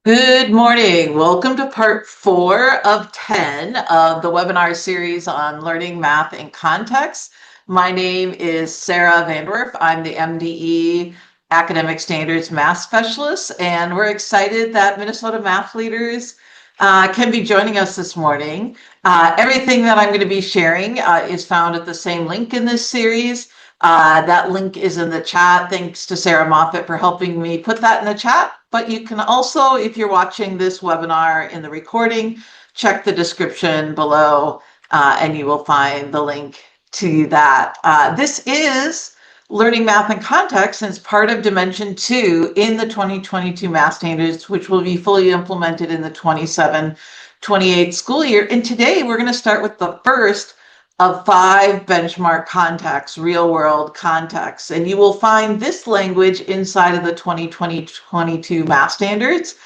Good morning. Welcome to part 4 of 10 of the webinar series on learning math in context. My name is Sara Werf. I'm the MDE Academic Standards Math Specialist, and we're excited that Minnesota math leaders can be joining us this morning. Everything that I'm going to be sharing is found at the same link in this series. That link is in the chat. Thanks to Sarah Moffat for helping me put that in the chat. But you can also, if you're watching this webinar in the recording, check the description below and you will find the link to that. This is Learning Math in Context, and it's part of Dimension 2 in the 2022 Math Standards, which will be fully implemented in the 27-28 school year. And today we're going to start with the first of 5 benchmark contexts, real world contexts. And you will find this language inside of the 2020-22 math standards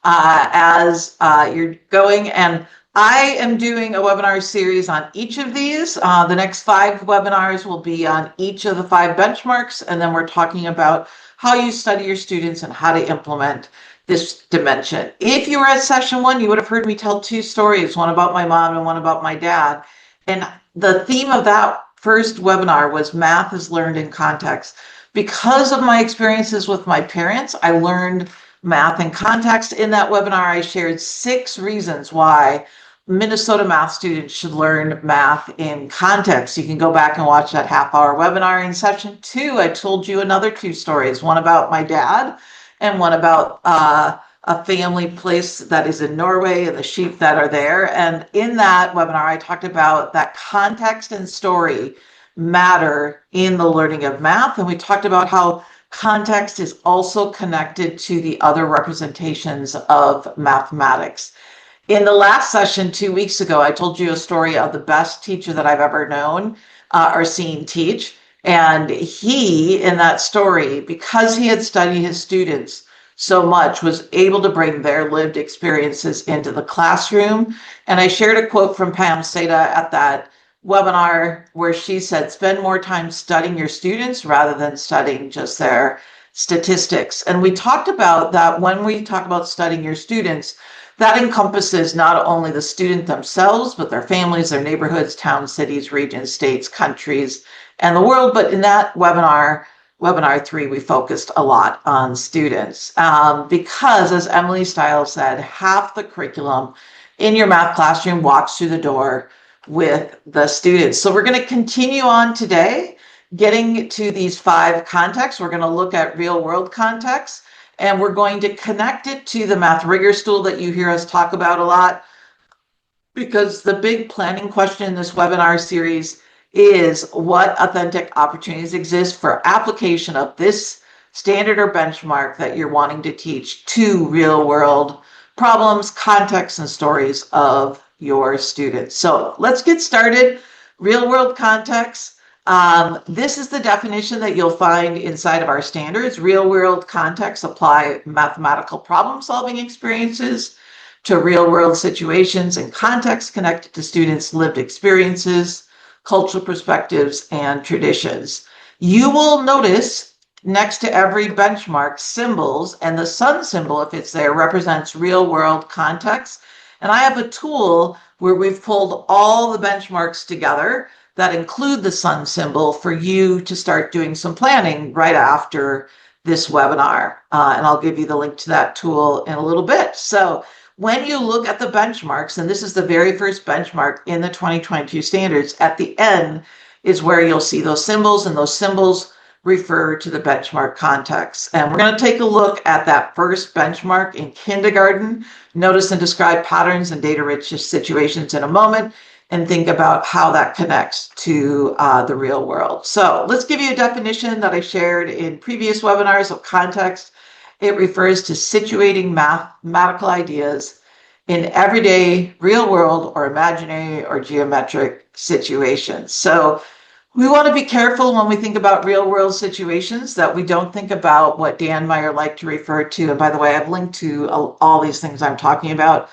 as you're going. And I am doing a webinar series on each of these. The next 5 webinars will be on each of the 5 benchmarks. And then we're talking about how you study your students and how to implement this dimension. If you were at session 1, you would have heard me tell 2 stories, one about my mom and one about my dad. And the theme of that first webinar was math is learned in context. Because of my experiences with my parents, I learned math in context. In that webinar, I shared 6 reasons why Minnesota math students should learn math in context. You can go back and watch that half-hour webinar. In session 2, I told you another 2 stories, one about my dad and one about a family place that is in Norway and the sheep that are there. And in that webinar, I talked about that context and story matter in the learning of math. And we talked about how context is also connected to the other representations of mathematics. In the last session 2 weeks ago, I told you a story of the best teacher that I've ever known or seen teach. And he, in that story, because he had studied his students so much, was able to bring their lived experiences into the classroom. And I shared a quote from Pam Seda at that webinar where she said, spend more time studying your students rather than studying just their statistics. And we talked about that when we talk about studying your students, that encompasses not only the student themselves, but their families, their neighborhoods, towns, cities, regions, states, countries, and the world. But in that webinar 3, we focused a lot on students because, as Emily Stiles said, half the curriculum in your math classroom walks through the door with the students. So we're going to continue on today, getting to these 5 contexts. We're going to look at real world contexts, and we're going to connect it to the math rigor stool that you hear us talk about a lot, because the big planning question in this webinar series is what authentic opportunities exist for application of this standard or benchmark that you're wanting to teach to real world problems, contexts, and stories of your students. So let's get started. Real world context. This is the definition that you'll find inside of our standards. Real world contexts apply mathematical problem solving experiences to real world situations and contexts connected to students' lived experiences, cultural perspectives, and traditions. You will notice next to every benchmark symbols, and the sun symbol, if it's there, represents real world context. And I have a tool where we've pulled all the benchmarks together that include the sun symbol for you to start doing some planning right after this webinar. And I'll give you the link to that tool in a little bit. So when you look at the benchmarks, and this is the very first benchmark in the 2022 standards, at the end is where you'll see those symbols, and those symbols refer to the benchmark context. And we're going to take a look at that first benchmark in kindergarten, notice and describe patterns and data-rich situations in a moment, and think about how that connects to the real world. So let's give you a definition that I shared in previous webinars of context. It refers to situating mathematical ideas in everyday, real world, or imaginary or geometric situations. So we want to be careful when we think about real world situations that we don't think about what Dan Meyer liked to refer to. And by the way, I've linked to all these things I'm talking about.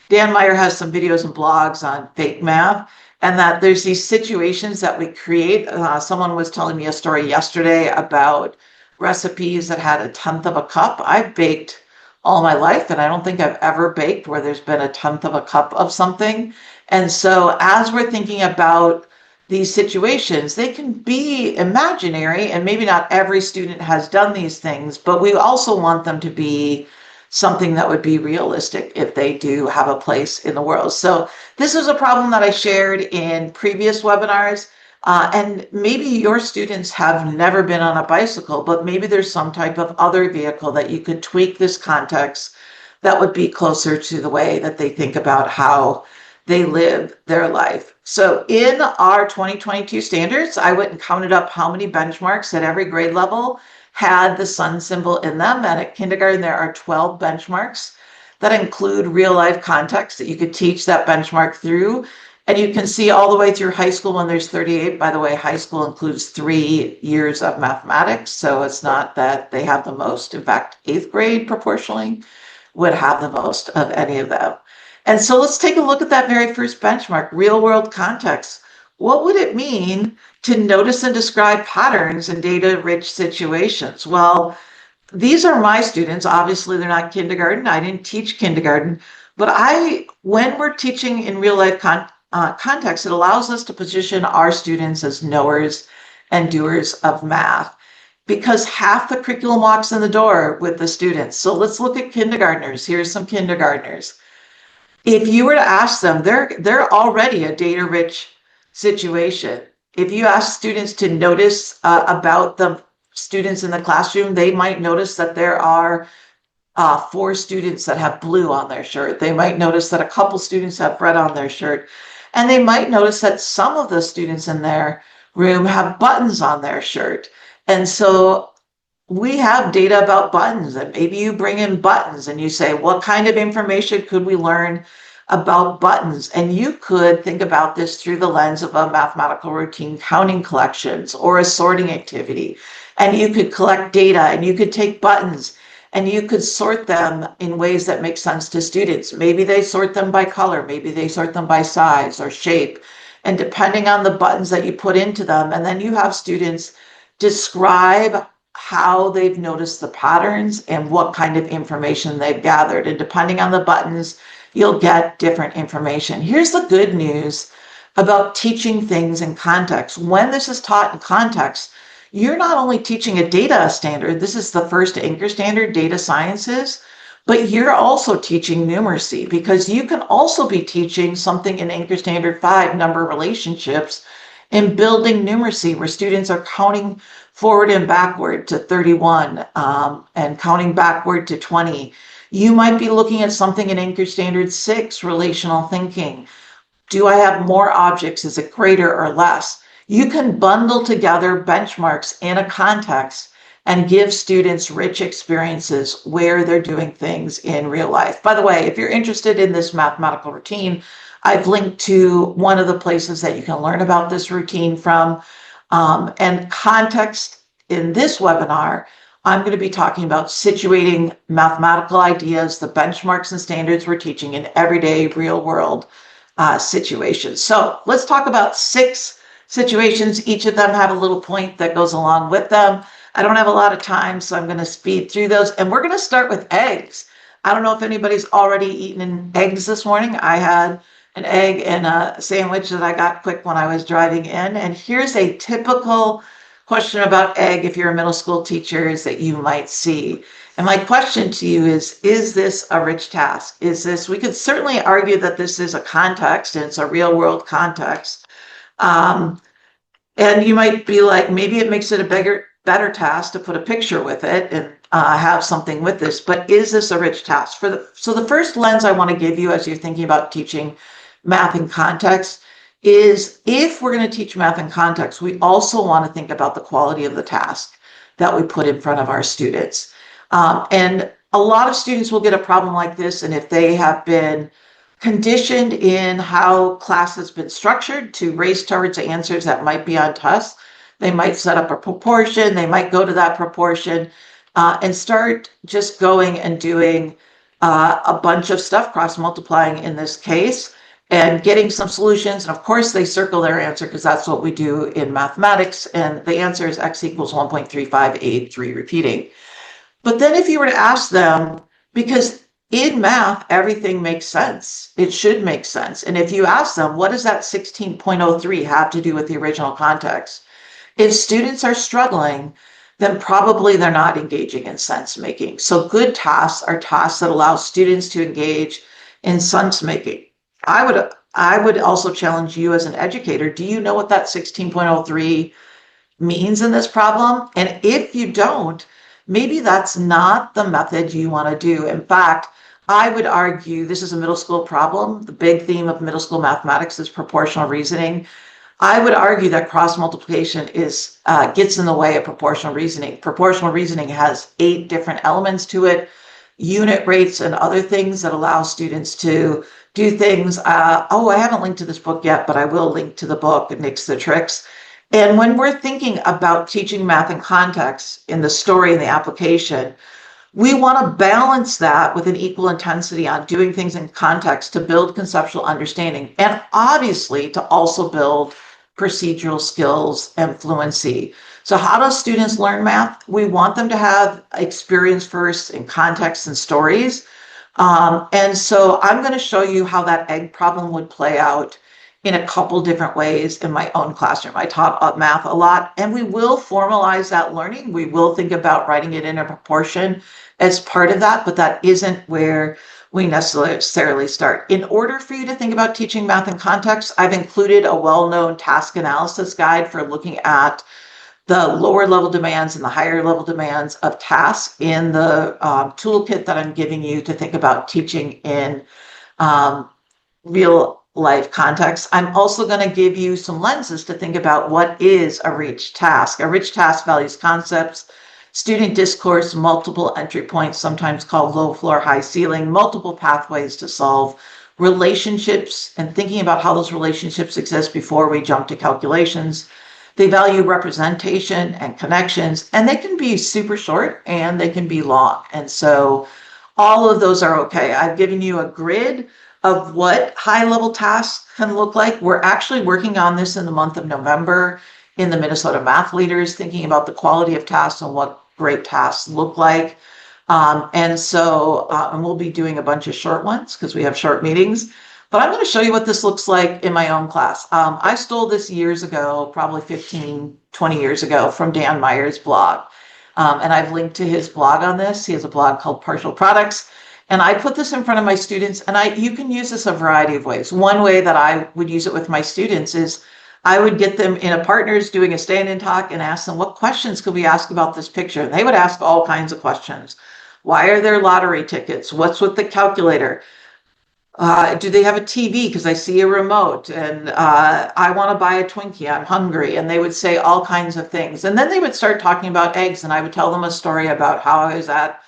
Dan Meyer has some videos and blogs on fake math, and that there's these situations that we create. Someone was telling me a story yesterday about recipes that had 1/10 of a cup. I've baked all my life, and I don't think I've ever baked where there's been a tenth of a cup of something. And so as we're thinking about these situations, they can be imaginary, and maybe not every student has done these things, but we also want them to be something that would be realistic if they do have a place in the world. So this is a problem that I shared in previous webinars. And maybe your students have never been on a bicycle, but maybe there's some type of other vehicle that you could tweak this context that would be closer to the way that they think about how they live their life. So in our 2022 standards, I went and counted up how many benchmarks at every grade level had the sun symbol in them. And at kindergarten, there are 12 benchmarks that include real life context that you could teach that benchmark through. And you can see all the way through high school when there's 38. By the way, high school includes 3 years of mathematics. So it's not that they have the most. In fact, 8th grade proportionally would have the most of any of them. And so let's take a look at that very first benchmark, real world context. What would it mean to notice and describe patterns in data-rich situations? Well, these are my students. Obviously, they're not kindergarten. I didn't teach kindergarten. But when we're teaching in real life context, it allows us to position our students as knowers and doers of math, because half the curriculum walks in the door with the students. So let's look at kindergartners. Here's some kindergartners. If you were to ask them, they're already a data-rich situation. If you ask students to notice about the students in the classroom, they might notice that there are 4 students that have blue on their shirt. They might notice that a couple students have red on their shirt. And they might notice that some of the students in their room have buttons on their shirt. And so we have data about buttons, and maybe you bring in buttons and you say, what kind of information could we learn about buttons? And you could think about this through the lens of a mathematical routine, counting collections, or a sorting activity. And you could collect data, and you could take buttons and you could sort them in ways that make sense to students. Maybe they sort them by color, maybe they sort them by size or shape. And depending on the buttons that you put into them, and then you have students describe how they've noticed the patterns and what kind of information they've gathered. And depending on the buttons, you'll get different information. Here's the good news about teaching things in context. When this is taught in context, you're not only teaching a data standard, this is the first anchor standard, data sciences, but you're also teaching numeracy, because you can also be teaching something in anchor standard 5, number relationships, and building numeracy, where students are counting forward and backward to 31 and counting backward to 20. You might be looking at something in anchor standard 6, relational thinking. Do I have more objects? Is it greater or less? You can bundle together benchmarks in a context and give students rich experiences where they're doing things in real life. By the way, if you're interested in this mathematical routine, I've linked to one of the places that you can learn about this routine from. And context in this webinar, I'm going to be talking about situating mathematical ideas, the benchmarks and standards we're teaching in everyday real world situations. So let's talk about 6 situations. Each of them have a little point that goes along with them. I don't have a lot of time, so I'm going to speed through those. And we're going to start with eggs. I don't know if anybody's already eaten eggs this morning. I had an egg and a sandwich that I got quick when I was driving in. And here's a typical question about egg, if you're a middle school teacher, is that you might see. And my question to you is this a rich task? We could certainly argue that this is a context, and it's a real world context. And you might be like, maybe it makes it a better task to put a picture with it and have something with this, but is this a rich task? So the first lens I want to give you as you're thinking about teaching math in context is, if we're going to teach math in context, we also want to think about the quality of the task that we put in front of our students. And a lot of students will get a problem like this, and if they have been conditioned in how class has been structured to race towards answers that might be on tests, they might set up a proportion, they might go to that proportion and start just going and doing a bunch of stuff, cross multiplying in this case, and getting some solutions. And of course they circle their answer, because that's what we do in mathematics. And the answer is x equals 1.358, 3 repeating. But then if you were to ask them, Because in math, everything makes sense. It should make sense. And if you ask them, what does that 16.03 have to do with the original context? If students are struggling, then probably they're not engaging in sense making. So good tasks are tasks that allow students to engage in sense making. I would also challenge you as an educator. Do you know what that 16.03 means in this problem? And if you don't, maybe that's not the method you want to do. In fact, I would argue this is a middle school problem. The big theme of middle school mathematics is proportional reasoning. I would argue that cross multiplication gets in the way of proportional reasoning. Proportional reasoning has 8 different elements to it, unit rates and other things that allow students to do things. I haven't linked to this book yet, but I will link to the book, Nick's the Tricks. And when we're thinking about teaching math in context in the story and the application, we want to balance that with an equal intensity on doing things in context to build conceptual understanding, and obviously to also build procedural skills and fluency. So how do students learn math? We want them to have experience first in context and stories. And so I'm going to show you how that egg problem would play out in a couple different ways in my own classroom. I taught math a lot, and we will formalize that learning. We will think about writing it in a proportion as part of that, but that isn't where we necessarily start. In order for you to think about teaching math in context, I've included a well-known task analysis guide for looking at the lower level demands and the higher level demands of tasks in the toolkit that I'm giving you to think about teaching in real life context. I'm also going to give you some lenses to think about what is a rich task. A rich task values concepts, student discourse, multiple entry points, sometimes called low floor, high ceiling, multiple pathways to solve, relationships, and thinking about how those relationships exist before we jump to calculations. They value representation and connections, and they can be super short and they can be long. And so all of those are okay. I've given you a grid of what high-level tasks can look like. We're actually working on this in the month of November in the Minnesota Math Leaders, thinking about the quality of tasks and what great tasks look like. And we'll be doing a bunch of short ones because we have short meetings. But I'm going to show you what this looks like in my own class. I stole this years ago, probably 15, 20 years ago, from Dan Meyer's blog. And I've linked to his blog on this. He has a blog called Partial Products. And I put this in front of my students, and you can use this a variety of ways. One way that I would use it with my students is I would get them in a partners doing a stand-in talk and ask them, what questions could we ask about this picture? And they would ask all kinds of questions. Why are there lottery tickets? What's with the calculator? Do they have a TV? Because I see a remote, and I want to buy a Twinkie. I'm hungry. And they would say all kinds of things. And then they would start talking about eggs, and I would tell them a story about how I was at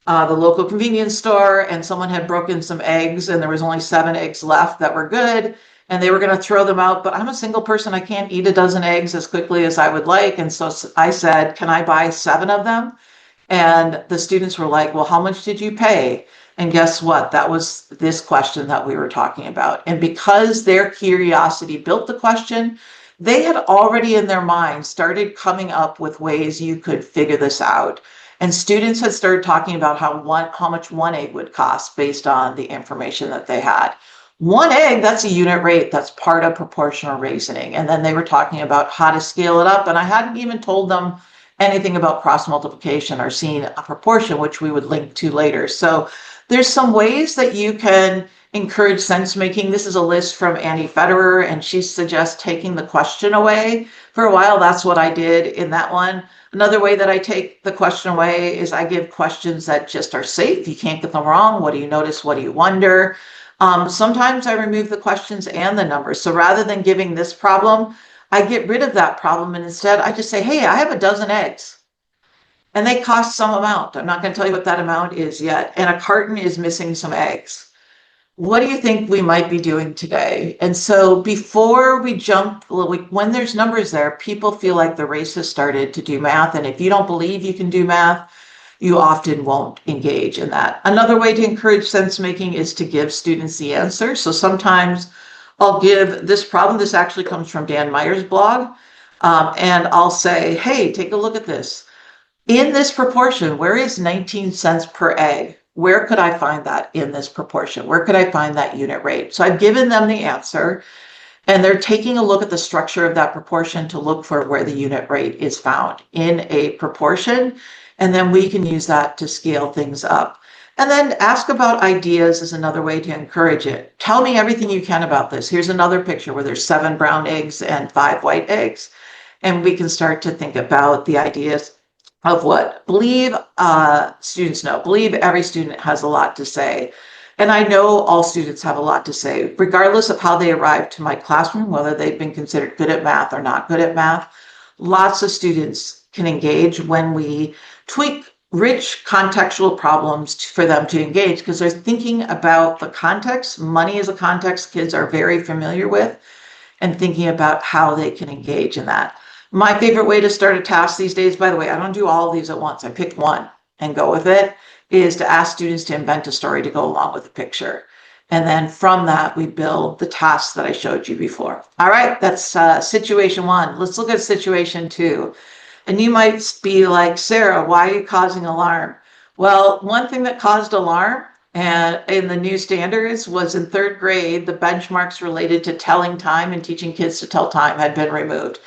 the local convenience store, and someone had broken some eggs, and there was only 7 eggs left that were good, and they were going to throw them out. But I'm a single person. I can't eat a dozen eggs as quickly as I would like. And so I said, can I buy 7 of them? And the students were like, well, how much did you pay? And guess what? That was this question that we were talking about. And because their curiosity built the question, they had already in their mind started coming up with ways you could figure this out. And students had started talking about how much 1 egg would cost based on the information that they had. 1 egg, that's a unit rate. That's part of proportional reasoning. And then they were talking about how to scale it up. And I hadn't even told them anything about cross multiplication or seeing a proportion, which we would link to later. So there's some ways that you can encourage sense making. This is a list from Annie Federer, and she suggests taking the question away. For a while, that's what I did in that one. Another way that I take the question away is I give questions that just are safe. You can't get them wrong. What do you notice? What do you wonder? Sometimes I remove the questions and the numbers. So rather than giving this problem, I get rid of that problem. And instead, I just say, hey, I have a dozen eggs. And they cost some amount. I'm not going to tell you what that amount is yet. And a carton is missing some eggs. What do you think we might be doing today? And so before we jump, when there's numbers there, people feel like the race has started to do math. And if you don't believe you can do math, you often won't engage in that. Another way to encourage sense making is to give students the answer. So sometimes I'll give this problem. This actually comes from Dan Meyer's blog. And I'll say, hey, take a look at this. In this proportion, where is 19 cents per egg? where could I find that in this proportion? Where could I find that unit rate? So I've given them the answer, and they're taking a look at the structure of that proportion to look for where the unit rate is found in a proportion. And then we can use that to scale things up. And then ask about ideas is another way to encourage it. Tell me everything you can about this. Here's another picture where there's 7 brown eggs and 5 white eggs. And we can start to think about the ideas of what believe students know. Believe every student has a lot to say. And I know all students have a lot to say, regardless of how they arrive to my classroom, whether they've been considered good at math or not good at math. Lots of students can engage when we tweak rich contextual problems for them to engage, because they're thinking about the context. Money is a context kids are very familiar with, and thinking about how they can engage in that. My favorite way to start a task these days, by the way, I don't do all of these at once. I pick one and go with it, is to ask students to invent a story to go along with the picture. And then from that, we build the tasks that I showed you before. All right, that's situation 1. Let's look at situation 2. And you might be like, Sarah, why are you causing alarm? Well, one thing that caused alarm and in the new standards was in 3rd grade, the benchmarks related to telling time and teaching kids to tell time had been removed.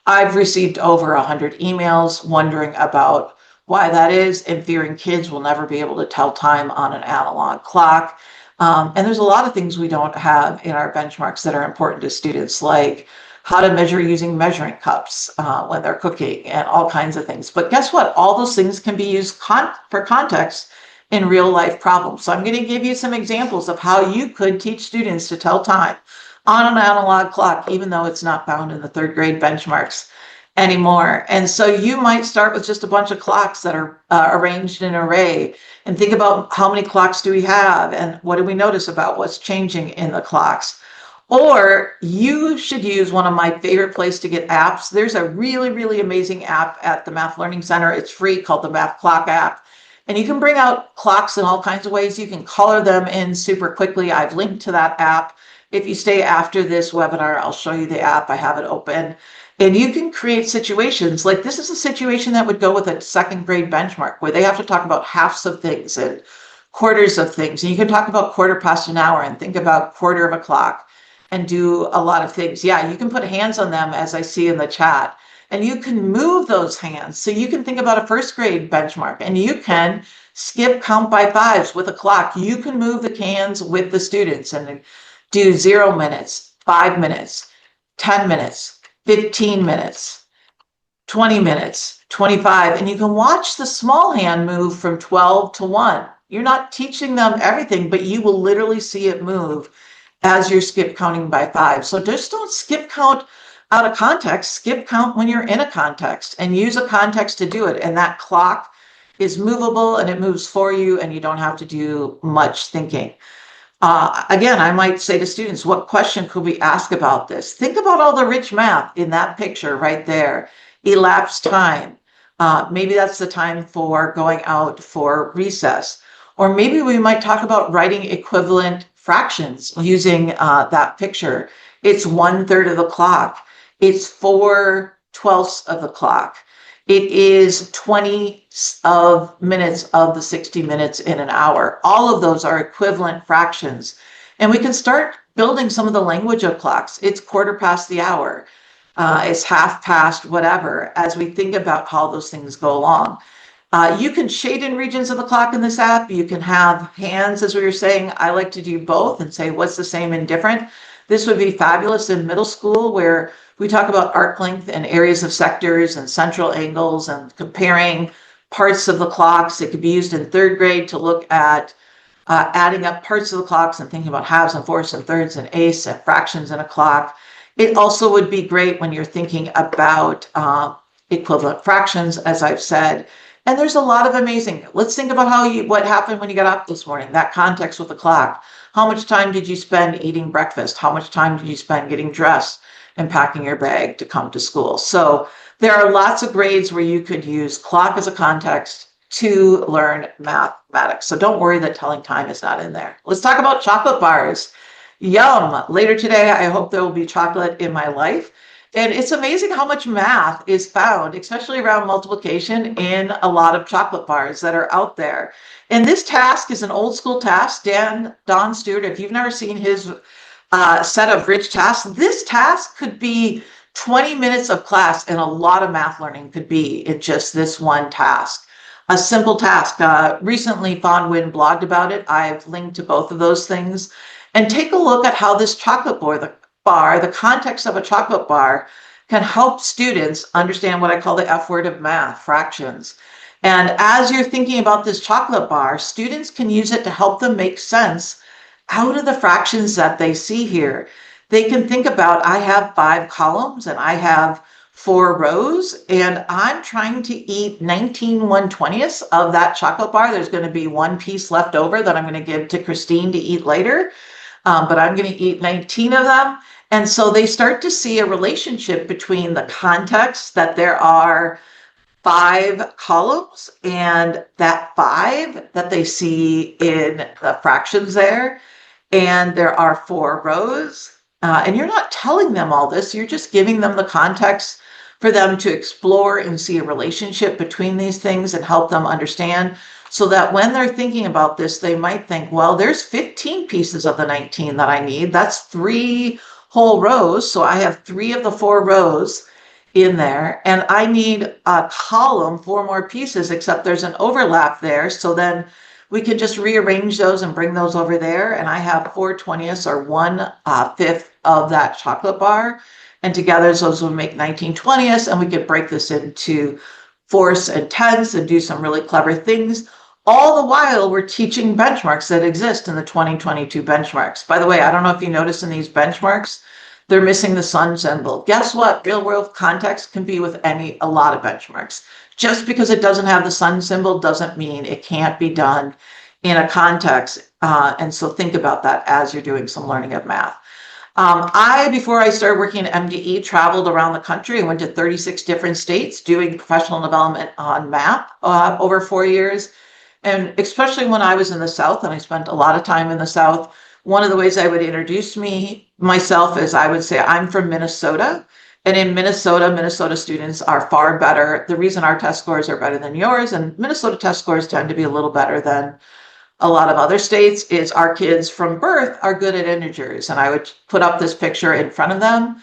I've received over 100 emails wondering about why that is and fearing kids will never be able to tell time on an analog clock. And there's a lot of things we don't have in our benchmarks that are important to students, like how to measure using measuring cups when they're cooking and all kinds of things. But guess what? All those things can be used for context in real life problems. So I'm going to give you some examples of how you could teach students to tell time on an analog clock, even though it's not found in the 3rd grade benchmarks anymore. And so you might start with just a bunch of clocks that are arranged in an array, and think about how many clocks do we have and what do we notice about what's changing in the clocks. Or you should use one of my favorite places to get apps. There's a really, really amazing app at the Math Learning Center. It's free, called the Math Clock app. And you can bring out clocks in all kinds of ways. You can color them in super quickly. I've linked to that app. If you stay after this webinar, I'll show you the app. I have it open. And you can create situations like this is a situation that would go with a 2nd grade benchmark where they have to talk about halves of things and quarters of things. And you can talk about quarter past an hour and think about quarter of a clock and do a lot of things. Yeah, you can put hands on them, as I see in the chat, and you can move those hands. So you can think about a 1st grade benchmark, and you can skip count by 5s with a clock. You can move the hands with the students and do 0 minutes, 5 minutes, 10 minutes, 15 minutes, 20 minutes, 25, and you can watch the small hand move from 12 to 1. You're not teaching them everything, but you will literally see it move as you're skip counting by 5. So just don't skip count out of context. Skip count when you're in a context and use a context to do it. And that clock is movable and it moves for you, and you don't have to do much thinking. Again, I might say to students, what question could we ask about this? Think about all the rich math in that picture right there. Elapsed time. Maybe that's the time for going out for recess. Or maybe we might talk about writing equivalent fractions using that picture. It's 1/3 of the clock. It's 4/12 of the clock. It is 20 minutes of the 60 minutes in an hour. All of those are equivalent fractions. And we can start building some of the language of clocks. It's quarter past the hour. It's half past whatever, as we think about how those things go along. You can shade in regions of the clock in this app. You can have hands, as we were saying. I like to do both and say what's the same and different. This would be fabulous in middle school, where we talk about arc length and areas of sectors and central angles and comparing parts of the clocks. It could be used in 3rd grade to look at adding up parts of the clocks and thinking about halves and fourths and thirds and eighths and fractions in a clock. It also would be great when you're thinking about equivalent fractions, as I've said. And there's a lot of amazing. Let's think about what happened when you got up this morning, that context with the clock. How much time did you spend eating breakfast? How much time did you spend getting dressed and packing your bag to come to school? So there are lots of grades where you could use clock as a context to learn mathematics. So don't worry that telling time is not in there. Let's talk about chocolate bars. Yum. Later today, I hope there will be chocolate in my life. And it's amazing how much math is found, especially around multiplication, in a lot of chocolate bars that are out there. And this task is an old school task. Don Stewart, if you've never seen his set of rich tasks, this task could be 20 minutes of class, and a lot of math learning could be in just this one task. A simple task. Recently, Fawn Wynn blogged about it. I've linked to both of those things. And take a look at how this chocolate bar, the context of a chocolate bar, can help students understand what I call the F word of math, fractions. And as you're thinking about this chocolate bar, students can use it to help them make sense out of the fractions that they see here. They can think about, I have 5 columns and I have 4 rows, and I'm trying to eat 19/120ths of that chocolate bar. There's going to be one piece left over that I'm going to give to Christine to eat later, but I'm going to eat 19 of them. And so they start to see a relationship between the context that there are 5 columns and that 5 that they see in the fractions there, and there are 4 rows. And you're not telling them all this, you're just giving them the context for them to explore and see a relationship between these things and help them understand, so that when they're thinking about this, they might think, well, there's 15 pieces of the 19 that I need. That's 3 whole rows. So I have 3 of the 4 rows in there, and I need a column, 4 more pieces, except there's an overlap there. So then we can just rearrange those and bring those over there. And I have 4/20ths, or 1/5 of that chocolate bar. And together those will make 19/20ths. And we could break this into fourths and tenths and do some really clever things. All the while we're teaching benchmarks that exist in the 2022 benchmarks. By the way, I don't know if you notice in these benchmarks, they're missing the sun symbol. Guess what? Real world context can be with a lot of benchmarks. Just because it doesn't have the sun symbol doesn't mean it can't be done in a context. And so think about that as you're doing some learning of math. Before I started working at MDE, traveled around the country and went to 36 different states doing professional development on math over 4 years. And especially when I was in the South, and I spent a lot of time in the South, one of the ways I would introduce myself is I would say I'm from Minnesota. And in Minnesota students are far better. The reason our test scores are better than yours, and Minnesota test scores tend to be a little better than a lot of other states, is our kids from birth are good at integers. And I would put up this picture in front of them.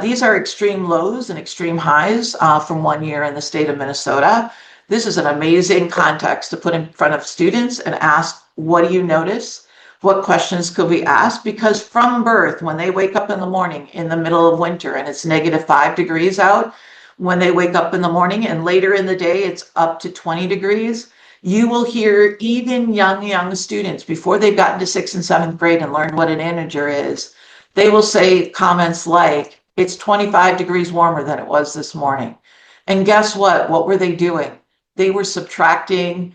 These are extreme lows and extreme highs from 1 year in the state of Minnesota. This is an amazing context to put in front of students and ask, what do you notice? What questions could we ask? Because from birth, when they wake up in the morning in the middle of winter and it's -5 degrees out, when they wake up in the morning and later in the day it's up to 20 degrees, you will hear even young students, before they've gotten to 6th and 7th grade and learned what an integer is, they will say comments like, it's 25 degrees warmer than it was this morning. And guess what? What were they doing? They were subtracting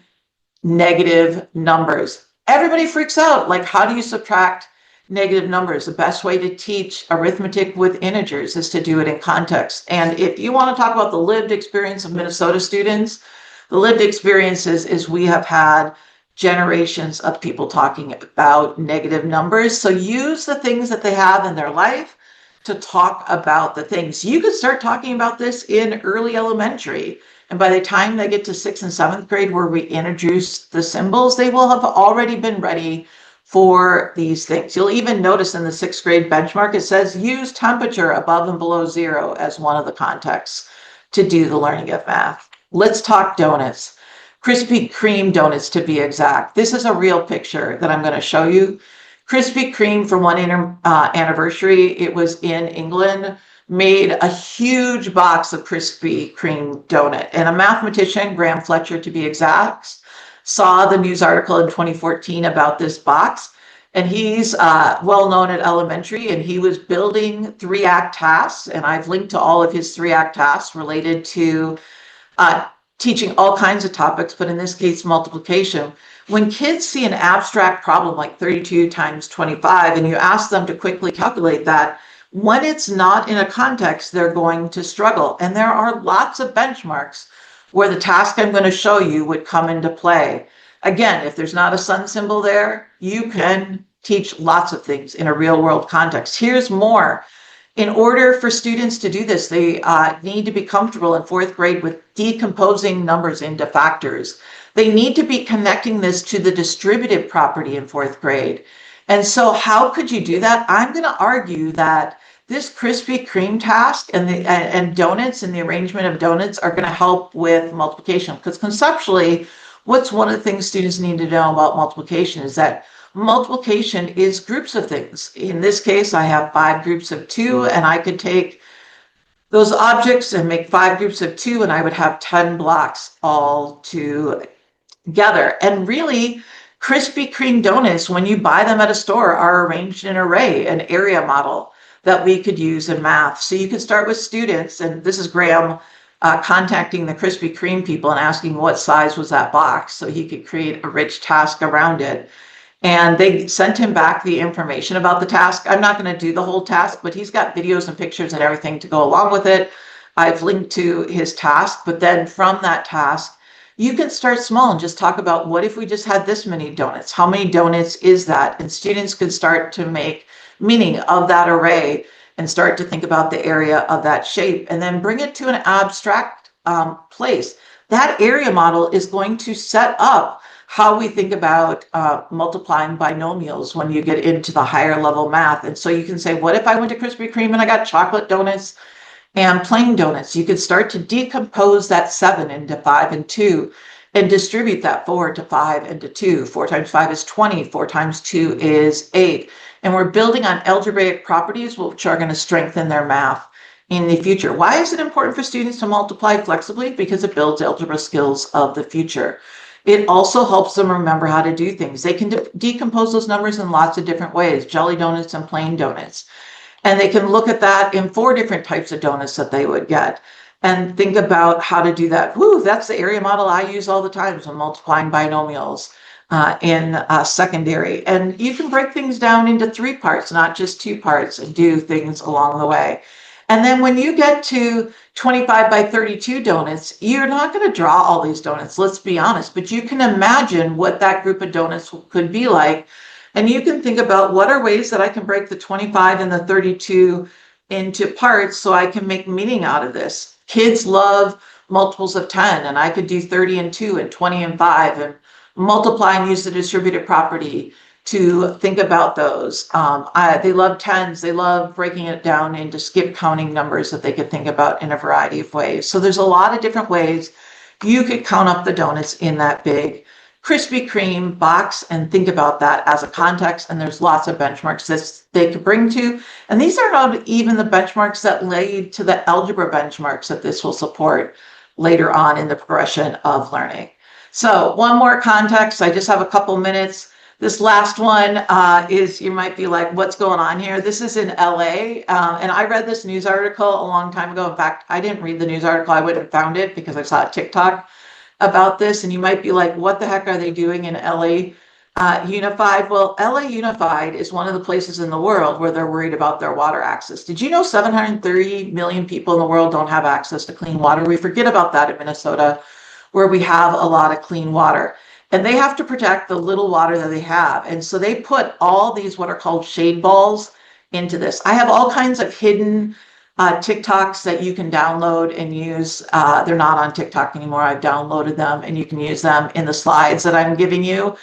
negative numbers. Everybody freaks out. Like, how do you subtract negative numbers? The best way to teach arithmetic with integers is to do it in context. And if you want to talk about the lived experience of Minnesota students, the lived experiences is we have had generations of people talking about negative numbers. So use the things that they have in their life to talk about the things. You could start talking about this in early elementary. And by the time they get to 6th and 7th grade, where we introduce the symbols, they will have already been ready for these things. You'll even notice in the 6th grade benchmark, it says use temperature above and below 0 as one of the contexts to do the learning of math. Let's talk donuts. Krispy Kreme donuts, to be exact. This is a real picture that I'm going to show you. Krispy Kreme, for one anniversary, it was in England, made a huge box of Krispy Kreme donut. And a mathematician, Graham Fletcher to be exact, saw the news article in 2014 about this box. And he's well known at elementary, and he was building 3-act tasks. And I've linked to all of his 3-act tasks related to teaching all kinds of topics, but in this case, multiplication. When kids see an abstract problem like 32 times 25, and you ask them to quickly calculate that, when it's not in a context, they're going to struggle. And there are lots of benchmarks where the task I'm going to show you would come into play. Again, if there's not a sun symbol there, you can teach lots of things in a real world context. Here's more. In order for students to do this, they need to be comfortable in fourth grade with decomposing numbers into factors. They need to be connecting this to the distributive property in fourth grade. And so how could you do that? I'm going to argue that this Krispy Kreme task and donuts and the arrangement of donuts are going to help with multiplication, because conceptually, what's one of the things students need to know about multiplication is that multiplication is groups of things. In this case, I have 5 groups of 2, and I could take those objects and make 5 groups of 2, and I would have 10 blocks all together. And really, Krispy Kreme donuts, when you buy them at a store, are arranged in an array, an area model that we could use in math. So you could start with students, and this is Graham contacting the Krispy Kreme people and asking what size was that box so he could create a rich task around it. And they sent him back the information about the task. I'm not going to do the whole task, but he's got videos and pictures and everything to go along with it. I've linked to his task, but then from that task, you can start small and just talk about, what if we just had this many donuts? How many donuts is that? And students could start to make meaning of that array and start to think about the area of that shape, and then bring it to an abstract place. That area model is going to set up how we think about multiplying binomials when you get into the higher level math. And so you can say, what if I went to Krispy Kreme and I got chocolate donuts and plain donuts? You could start to decompose that 7 into 5 and 2 and distribute that 4 to 5 and to 2. 4 times 5 is 20, 4 times 2 is 8. And we're building on algebraic properties, which are going to strengthen their math in the future. Why is it important for students to multiply flexibly? Because it builds algebra skills of the future. It also helps them remember how to do things. They can decompose those numbers in lots of different ways, jelly donuts and plain donuts. And they can look at that in 4 different types of donuts that they would get and think about how to do that. Woo, that's the area model I use all the time when multiplying binomials in secondary. And you can break things down into 3 parts, not just 2 parts, and do things along the way. And then when you get to 25 by 32 donuts, you're not going to draw all these donuts, let's be honest, but you can imagine what that group of donuts could be like. And you can think about, what are ways that I can break the 25 and the 32 into parts so I can make meaning out of this. Kids love multiples of 10, and I could do 30 and 2 and 20 and 5 and multiply and use the distributive property to think about those. They love tens. They love breaking it down into skip counting numbers that they could think about in a variety of ways. So there's a lot of different ways you could count up the donuts in that big Krispy Kreme box and think about that as a context. And there's lots of benchmarks that they could bring to. And these are not even the benchmarks that lead to the algebra benchmarks that this will support later on in the progression of learning. So one more context. I just have a couple minutes. This last one is, you might be like, what's going on here? This is in LA. And I read this news article a long time ago. In fact, I didn't read the news article. I would have found it because I saw a TikTok about this. And you might be like, what the heck are they doing in LA Unified? Well, LA Unified is one of the places in the world where they're worried about their water access. Did you know 730 million people in the world don't have access to clean water? We forget about that in Minnesota, where we have a lot of clean water. And they have to protect the little water that they have. And so they put all these what are called shade balls into this. I have all kinds of hidden TikToks that you can download and use. They're not on TikTok anymore. I've downloaded them, and you can use them in the slides that I'm giving you.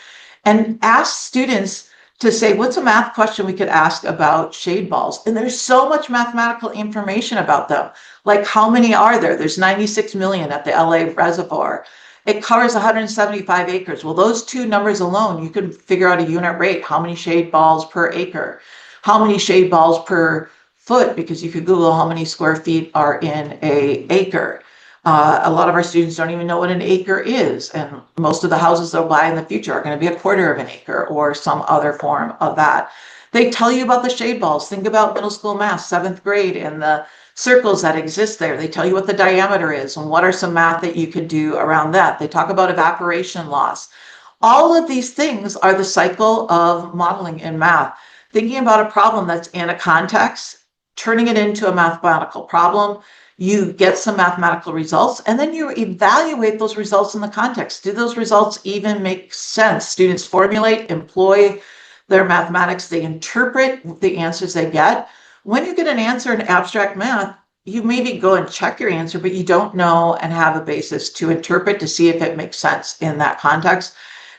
And ask students to say, what's a math question we could ask about shade balls? And there's so much mathematical information about them. Like, how many are there? There's 96 million at the LA reservoir. It covers 175 acres. Well, those 2 numbers alone, you could figure out a unit rate. How many shade balls per acre? How many shade balls per foot? Because you could Google how many square feet are in an acre. A lot of our students don't even know what an acre is. And most of the houses they'll buy in the future are going to be a quarter of an acre or some other form of that. They tell you about the shade balls. Think about middle school math, 7th grade, and the circles that exist there. They tell you what the diameter is and what are some math that you could do around that. They talk about evaporation loss. All of these things are the cycle of modeling in math. Thinking about a problem that's in a context, turning it into a mathematical problem, you get some mathematical results, and then you evaluate those results in the context. Do those results even make sense? Students formulate, employ their mathematics, they interpret the answers they get. when you get an answer in abstract math, you maybe go and check your answer, but you don't know and have a basis to interpret to see if it makes sense in that context.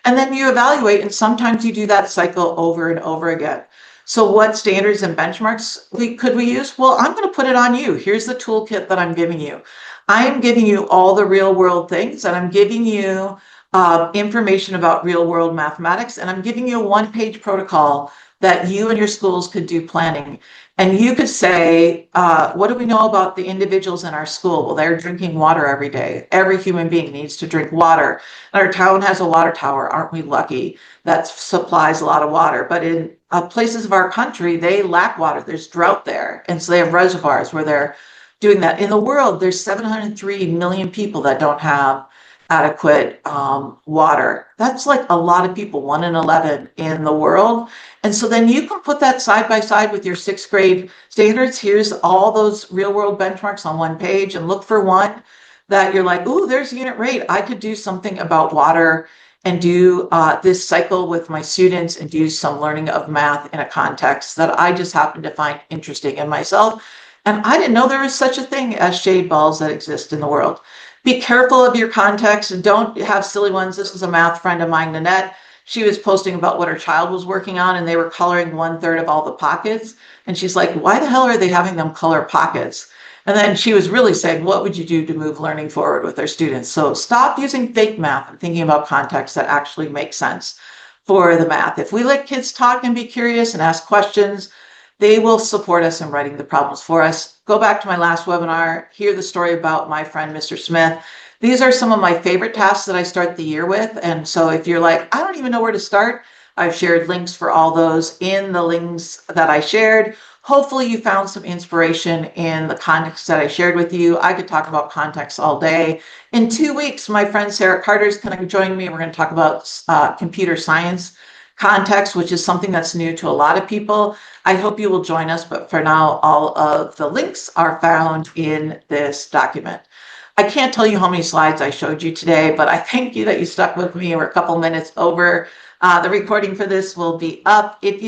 And then you evaluate, and sometimes you do that cycle over and over again. So what standards and benchmarks could we use? Well, I'm going to put it on you. Here's the toolkit that I'm giving you. I'm giving you all the real world things, and I'm giving you information about real world mathematics, and I'm giving you a one-page protocol that you and your schools could do planning. And you could say, what do we know about the individuals in our school? Well, they're drinking water every day. Every human being needs to drink water. Our town has a water tower. Aren't we lucky? That supplies a lot of water. But in places of our country, they lack water. There's drought there. And so they have reservoirs where they're doing that. In the world, there's 703 million people that don't have adequate water. That's like a lot of people, 1 in 11 in the world. And so then you can put that side by side with your 6th grade standards. Here's all those real world benchmarks on one page, and look for one that you're like, ooh, there's unit rate. I could do something about water and do this cycle with my students and do some learning of math in a context that I just happen to find interesting in myself. And I didn't know there was such a thing as shade balls that exist in the world. Be careful of your context and don't have silly ones. This was a math friend of mine, Nanette. She was posting about what her child was working on, and they were coloring 1/3 of all the pockets. And she's like, why the hell are they having them color pockets? And then she was really saying, what would you do to move learning forward with their students? So stop using fake math and thinking about context that actually makes sense for the math. If we let kids talk and be curious and ask questions, they will support us in writing the problems for us. Go back to my last webinar, hear the story about my friend, Mr. Smith. These are some of my favorite tasks that I start the year with. And so if you're like, I don't even know where to start, I've shared links for all those in the links that I shared. Hopefully you found some inspiration in the context that I shared with you. I could talk about context all day. In 2 weeks, my friend Sara Carter is going to join me. We're going to talk about computer science context, which is something that's new to a lot of people. I hope you will join us, but for now, all of the links are found in this document. I can't tell you how many slides I showed you today, but I thank you that you stuck with me. We're a couple minutes over. The recording for this will be up. If you